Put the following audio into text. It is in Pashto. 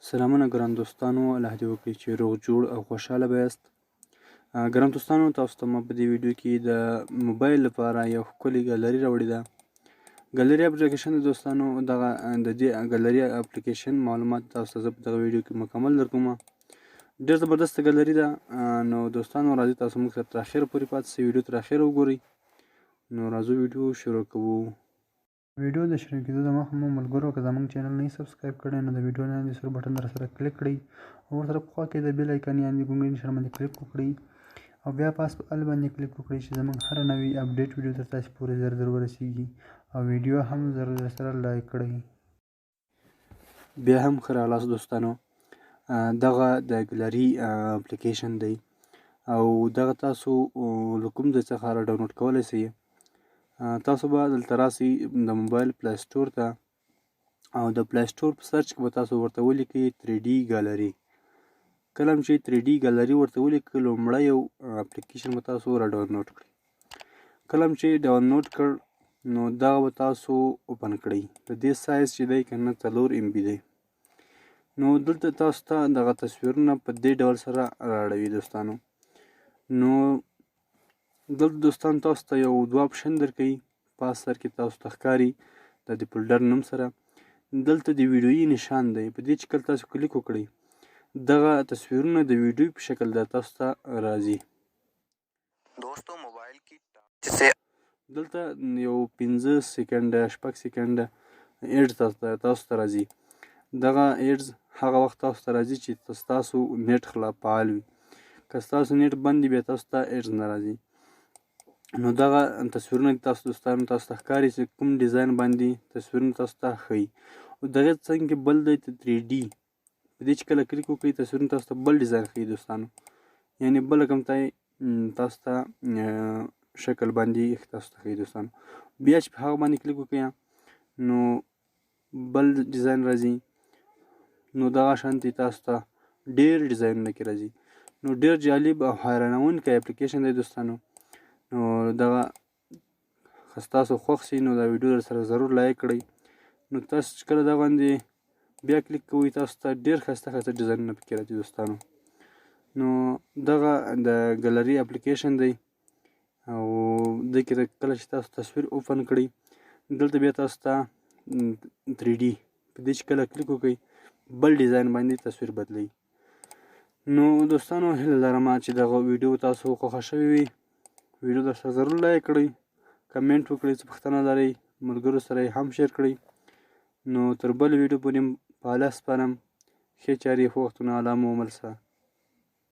سلامونه ګران دوستانو، الله دې وکړي چې روغ جوړ او خوشحاله به یاست. ګران دوستانو، تاسو ته ما په دې ویډیو کې د موبایل لپاره یو ښکلې ګالري راوړې ده. ګالري اپلیکیشن د دوستانو دغه د دې ګالري اپلیکیشن معلومات تاسو ته زه په دغه ویډیو کې مکمل درکوم. ډېر زبردست ګالري ده. نو دوستانو راځئ تاسو موږ سره تر اخره پورې پاتې شئ، ویډیو تر اخره وګورئ. نو راځو ویډیو شروع کوو. ویډیو د شروع کېدو د مخه مو ملګرو که زموږ چینل نه سبسکرایب کړی نو د ویډیو لاندې سور بټن درسره کلیک کړئ او ورسره په خوا کې د بیل ایکن یعنې ګونګړي نښان باندې کلیک وکړئ او بیا پاس په ال باندې کلیک وکړئ چې زموږ هره نوې اپډیټ ویډیو تر تاسو پورې زر زر ورسیږي او ویډیو هم زر زر سره لایک کړئ. بیا هم ښه راغلاست دوستانو. دغه د ګالري اپلیکیشن دی او دغه تاسو له کوم ځای څخه را ډاونلوډ کولی شئ. تاسو به دلته راسئ د موبایل پلی سټور ته او د پلی سټور په سرچ کې به تاسو ورته ولیکئ 3D ګالري. کله چې 3D ګالري ورته ولیکئ لومړی یو اپلیکیشن به تاسو را ډاونلوډ کړئ. کله چې ډاونلوډ کړ نو دغه به تاسو اوپن کړئ. د دې سایز چې دی که نه 4 MB دی. نو دلته تاسو ته دغه تصویرونه په دې ډول سره رااړوي دوستانو. نو دلته دوستان تاسو ته یو دوه اپشن درکوي. پاس سر کې تاسو ته ښکاري د دې فولډر نوم سره دلته د ویډیویي نشان دی. په دې چې کله تاسو کلیک وکړئ دغه تصویرونه د ویډیو په شکل د تاسو ته راځي. دلته یو 15 سکنډه 6 سکنډه ایډز تاسو ته راځي. دغه ایډز هغه وخت تاسو ته راځي چې تاسو نیټ فعال وي. که ستاسو نیټ بند وي بیا تاسو ته ایډز نه راځي. نو دغه تصویرونه تاسو دوستانو تاسو ته ښکاري چې کوم ډیزاین باندې تصویرونه تاسو ته ښیي. او دغه څنګ کې بل دی 3D. په دې چې کله کلیک وکړئ تصویرونه تاسو ته بل ډیزاین ښیي دوستانو، یعنې بله کوم ځای تاسو ته شکل باندې تاسو ته ښیي دوستانو. بیا چې په هغه باندې کلیک وکړئ نو بل ډیزاین راځي. نو دغه شانتې تاسو ته ډېر ډیزاینونه کې راځي. نو ډېر جالب او حیرانوونکی اپلیکیشن دی دوستانو. نو دغه که ستاسو خوښ شي نو دا ویډیو درسره ضرور لایک کړئ. نو تاسو چې کله دا باندې بیا کلیک کوئ تاسو ته ډېر ښایسته ښایسته ډیزاینونه پکې راځي دوستانو. نو دغه د ګالري اپلیکیشن دی او دې کې کله چې تاسو تصویر اوپن کړئ دلته بیا تاسو ته 3D په دې چې کله کلیک وکړئ بل ډیزاین باندې تصویر بدلوي. نو دوستانو هیله لرم چې دغه ویډیو تاسو خوښه شوې وي. ویډیو درسره ضرور لایک کړئ، کمنټ وکړئ، څه پوښتنه لرئ ملګرو سره یې هم شیر کړئ. نو تر بل ویډیو پورې په الله سپارم. ښې چارې ښه وختونه الله مو عمل سه.